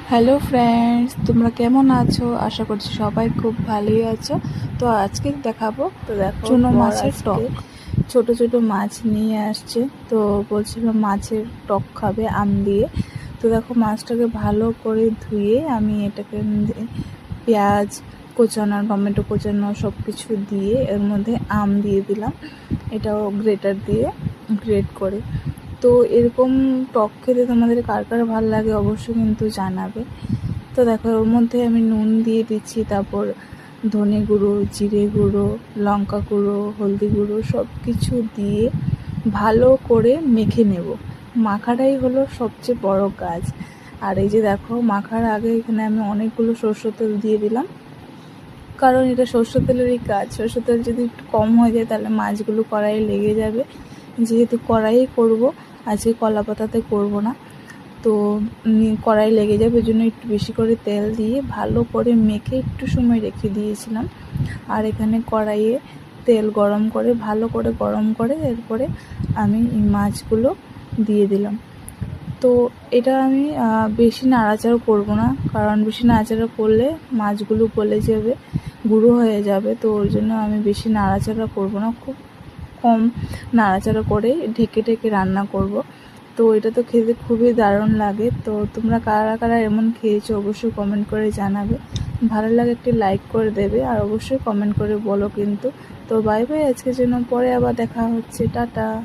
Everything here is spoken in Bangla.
হ্যালো ফ্রেন্ডস, তোমরা কেমন আছো? আশা করছি সবাই খুব ভালোই আছো। তো আজকে দেখাবো তো দেখো চুনো বর মাছের আজকে টক। ছোট ছোট মাছ নিয়ে আসছে, তো বলছিল মাছের টক খাবে আম দিয়ে। তো দেখো মাছটাকে ভালো করে ধুয়ে আমি এটাকে পেঁয়াজ কোচানো, টমেটো কোচানো সব কিছু দিয়ে এর মধ্যে আম দিয়ে দিলাম, এটাও গ্রেটার দিয়ে গ্রেট করে। তো এরকম টক খেতে তোমাদের কার কার ভালো লাগে অবশ্যই কিন্তু জানাবে। তো দেখো ওর মধ্যে আমি নুন দিয়ে দিচ্ছি, তারপর ধনে গুঁড়ো, জিরে গুঁড়ো, লঙ্কা গুঁড়ো, হলদি গুঁড়ো সব কিছু দিয়ে ভালো করে মেখে নেব। মাখাটাই হলো সবচেয়ে বড় কাজ। আর এই যে দেখো মাখার আগে এখানে আমি অনেকগুলো সরষের তেল দিয়ে দিলাম, কারণ এটা সরষের তেলেরই কাজ। সরষের তেল যদি একটু কম হয়ে যায় তাহলে মাছগুলো কড়াইয়ে লেগে যাবে। যেহেতু কড়াইয়ে করব, আজকে কলা পাতাতে করব না, তো কড়াই লেগে যাবে, ওই জন্য একটু বেশি করে তেল দিয়ে ভালো করে মেখে একটু সময় রেখে দিয়েছিলাম। আর এখানে কড়াইয়ে তেল গরম করে ভালো করে গরম করে এরপরে আমি এই মাছগুলো দিয়ে দিলাম। তো এটা আমি বেশি নাড়াচাড়া করব না, কারণ বেশি নাড়াচাড়া করলে মাছগুলো গলে যাবে, গুঁড়ো হয়ে যাবে। তো ওই জন্য আমি বেশি নাড়াচাড়া করব না, খুব কম নাড়াচাড়া করে ঢেকে ঢেকে রান্না করব। তো এটা তো খেতে খুবই দারুণ লাগে। তো তোমরা কারা কারা এমন খেয়েছো অবশ্যই কমেন্ট করে জানাবে। ভালো লাগে একটি লাইক করে দেবে, আর অবশ্যই কমেন্ট করে বলো কিন্তু। তো বাই বাই আজকের জন্য, পরে আবার দেখা হচ্ছে, টাটা।